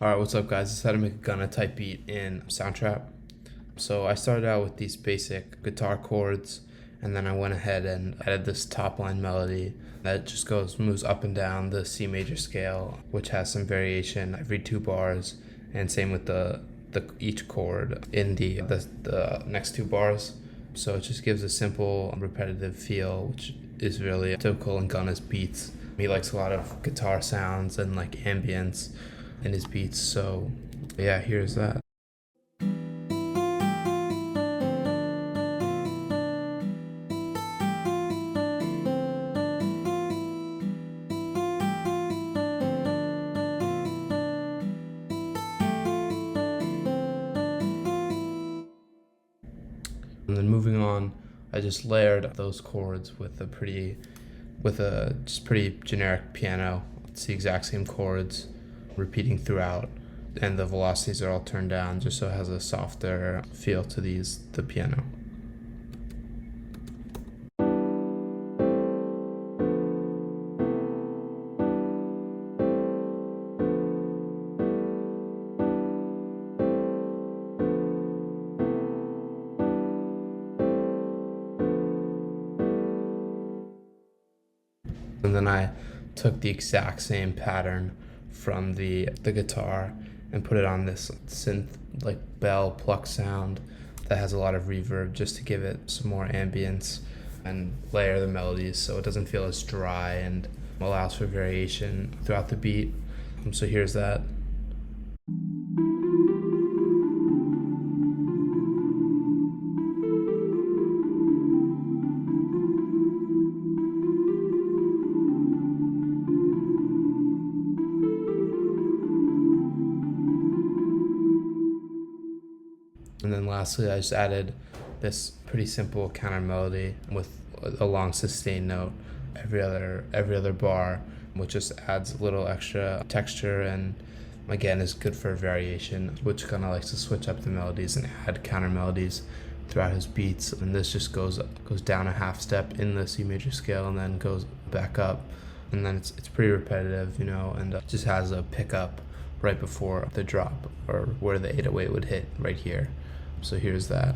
Alright, what's up guys? I decided to make a Gunna type beat in Soundtrap. So I started out with these basic guitar chords, and then I went ahead and added this top line melody that just moves up and down the C major scale, which has some variation every 2 bars, and same with each chord in the next 2 bars. So it just gives a simple, repetitive feel, which is really typical in Gunna's beats. He likes a lot of guitar sounds and like ambience in his beats, so yeah, here's that. And then moving on, I just layered those chords with a just pretty generic piano. It's the exact same chords repeating throughout, and the velocities are all turned down just so it has a softer feel to the piano. And then I took the exact same pattern from the guitar and put it on this synth like bell pluck sound that has a lot of reverb, just to give it some more ambience and layer the melodies so it doesn't feel as dry and allows for variation throughout the beat. So here's that. And then lastly, I just added this pretty simple counter melody with a long sustained note every other bar, which just adds a little extra texture and again is good for variation, which kind of likes to switch up the melodies and add counter melodies throughout his beats. And this just goes down a half step in the C major scale and then goes back up, and then it's pretty repetitive, and just has a pickup right before the drop, or where the 808 would hit right here. So here's that.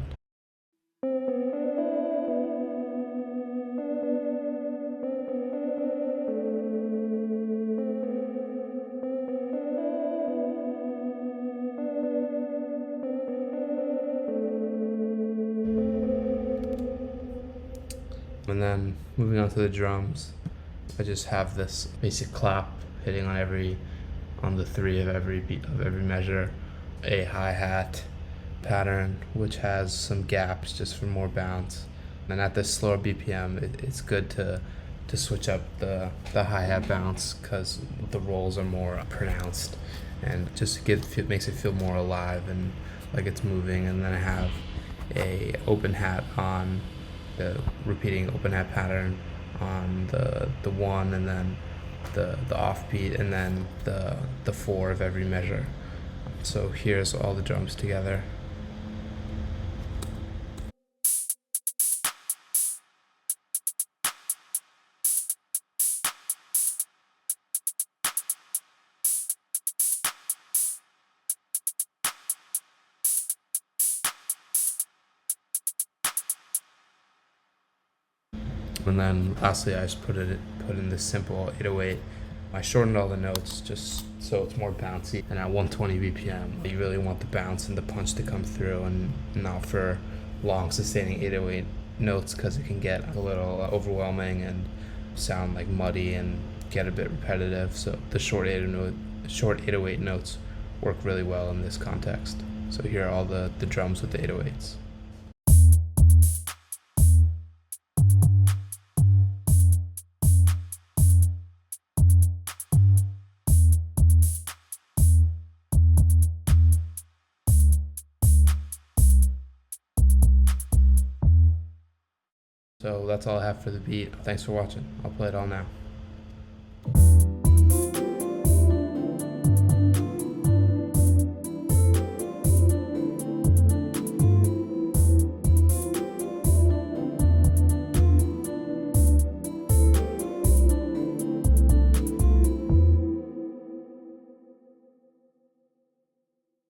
And then moving on to the drums, I just have this basic clap hitting on the 3 of every beat of every measure, a hi-hat pattern which has some gaps just for more bounce. And at this slower BPM, it's good to switch up the hi-hat bounce because the rolls are more pronounced, and just makes it feel more alive and like it's moving. And then I have a open hat on the repeating open hat pattern on the 1, and then the offbeat, and then the 4 of every measure. So here's all the drums together. And then lastly, I just put in this simple 808. I shortened all the notes just so it's more bouncy, and at 120 BPM, you really want the bounce and the punch to come through, and not for long sustaining 808 notes because it can get a little overwhelming and sound like muddy and get a bit repetitive. So the short 808 notes work really well in this context. So here are all the drums with the 808s. So that's all I have for the beat. Thanks for watching. I'll play it all now.